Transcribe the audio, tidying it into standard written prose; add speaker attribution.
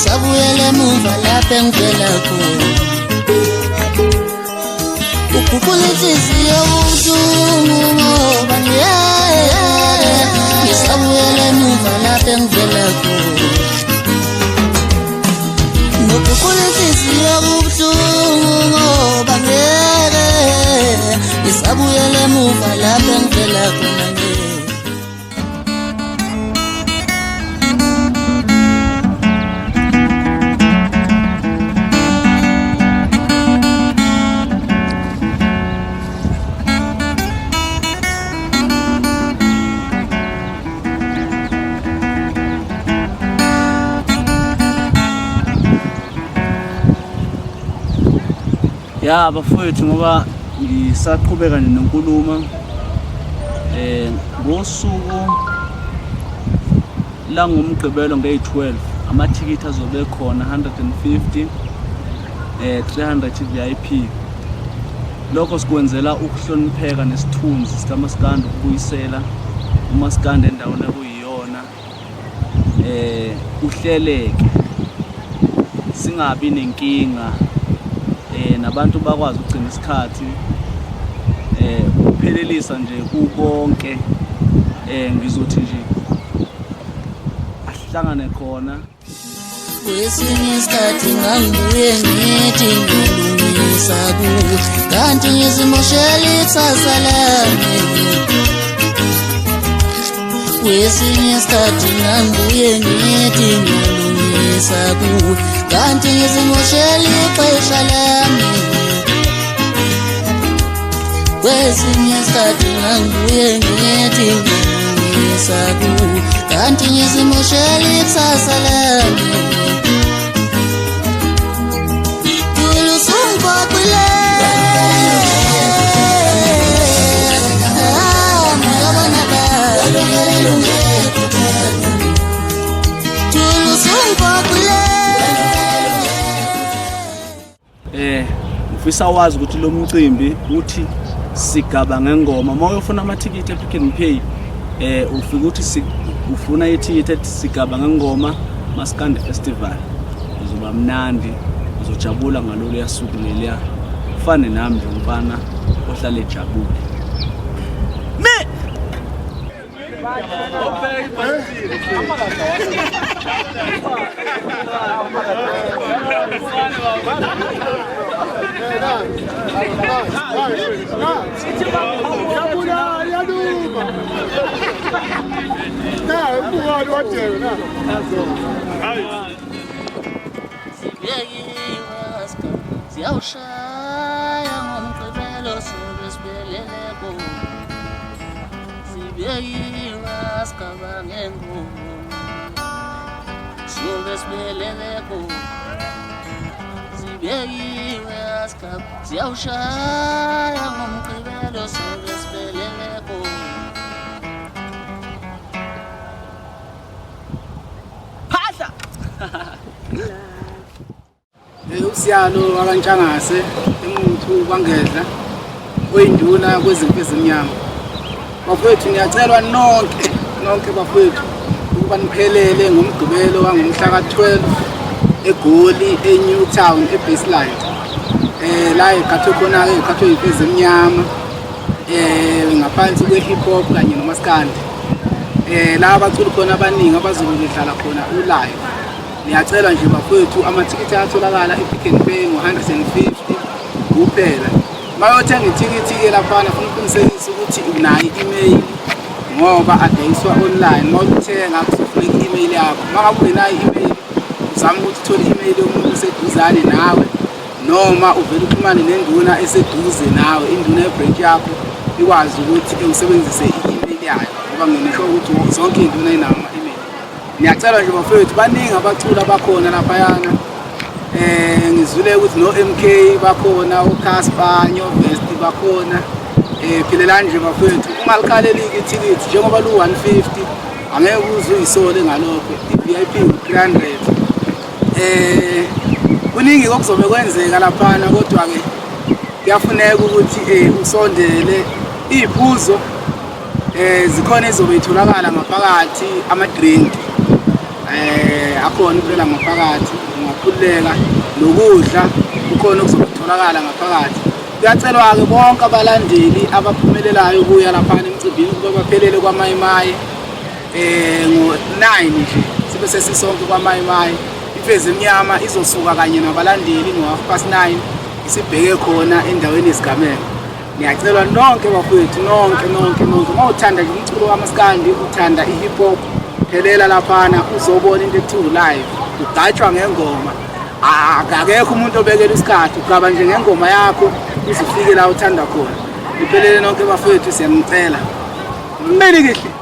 Speaker 1: ngisabuyele emuva lapha engivela khona ukhuphula inhliziyo ubuhlungu ngoba ngisabuyele emuva lapha engivela khona ukhuphula inhliziyo ubuhlungu ngoba ngisabuyele emuva lapha engivela khona
Speaker 2: ya bafowethu ngoba ngisaqhubeka nenkulumo ngosuku la ngomgqibelo nge-12 amathikithi azobe khona 150 300 VIP. Lokho sikwenzela ukuhlonipheka nesithunzi sikaMaskandi ukubuyisela uMaskandi endaweni ekuyiyona uhleleke singabi nenkinga nabantu bakwazi ukugcina isikhathi uphelelisa nje kukonke ngizothi nje asihlangane khona
Speaker 1: kwesinye isikhathi ngangibuye ngithi ngilungisa kuwe kanti ngizimoshela ikusasa lami kwesinye isikhathi ngangibuye ngithi ngilungisa kuwe kanti ngizimoshela ixesha lami kwesinye isikhathi ngangibuye ngithi ngilungisa kuwe kanti ngizimoshela ikusasa lami
Speaker 2: ngifisa wazi ukuthi lo mcimbi uthi sigaba ngengoma uma uyofuna amathikithi ePick n Pay ufika ukuthi ufuna ithikithi ethi sigaba ngengoma Maskandi Festival uzoba mnandi uzojabula ngalolu yasuku leliya ufane nami nje umfana ohlala ejabule
Speaker 1: Siyawushaya ngomgqibelo sobe sibeleleko sibeyiwa sicabange ngoma sobe sibeleleko sibeyiwe siyawushaya ngomgqibelo sobe sibeleleko
Speaker 2: phahla
Speaker 3: uSiyalo wakantshangase emuntu kwangedla oyinduna kwezimpi ezimnyama bafowethu niyacelwa nonke bafowethu ukuba niphelele ngomgqibelo wangomhla ka-12 eGoli eNewtown eBaseline la ekhathwe khona-ke ekhathwe izimpi ezimnyama ngaphansi kwe-hip hop kanye noMaskandi la abaculi khona abaningi abazobe bedlala khona ulive. Niyacela nje bafowethu amathikithi atholakala ePick n Pay ngo-150 kuphela. Mayothenga ithikithi laphana funa uqinisekise ukuthi unayo i-email ngoba adayiswa online. Mawuthenga kuzofuneka i-email yakho. Mangabe ungenayo i-email uzama ukuthi uthole i-email yomuntu oseduzane nawe noma uvele uxhumane nenduna eseduze nawe, induna yebranch yakho ikwazi ukuthi usebenzise i-email yayo ngoba nginisho ukuthi zonke induna inama email. Niyacela nje bafowethu baningi abaculi abakhona laphayana. Ngizwile ukuthi no MK bakhona, uCasper, Nyovest bakhona. Philelani nje bafowethu ungalikhaleli ithikithi njengoba lu-150 angeke uze uyisole ngalokho. I-VIP u-300. Kuningi okuzobe kwenzeka laphana kodwa ke kuyafuneka ukuthi usondele. Iphuzo zikhona ezobe itholakala ngaphakathi, ama-drink akhona impela ngaphakathi, ungakhululeka nokudla kukhona okuzotholakala ngaphakathi. Kuyacelwa-ke bonke abalandeli abaphumelelayo ukuya laphana emcimbini ukuba baphelele kwaMayimayi ngo-9 nje sibe sesisonke kwaMayimayi. Imfezi Emnyama izosuka kanye nabalandeli ngo-9:30 isibheke khona endaweni yesigameko. Niyacelwa nonke bafowethu, nonke. Uma uthanda nje umculo kamaskandi, uthanda i-hip hop, phelela laphana uzobona into ekuthiwa live, udatshwa ngengoma. Akekho umuntu obekela isikhathi, ugaba nje ngengoma yakho uzufike la uthanda khona. Niphelele nonke bafowethu, siyanicela. Mmelike.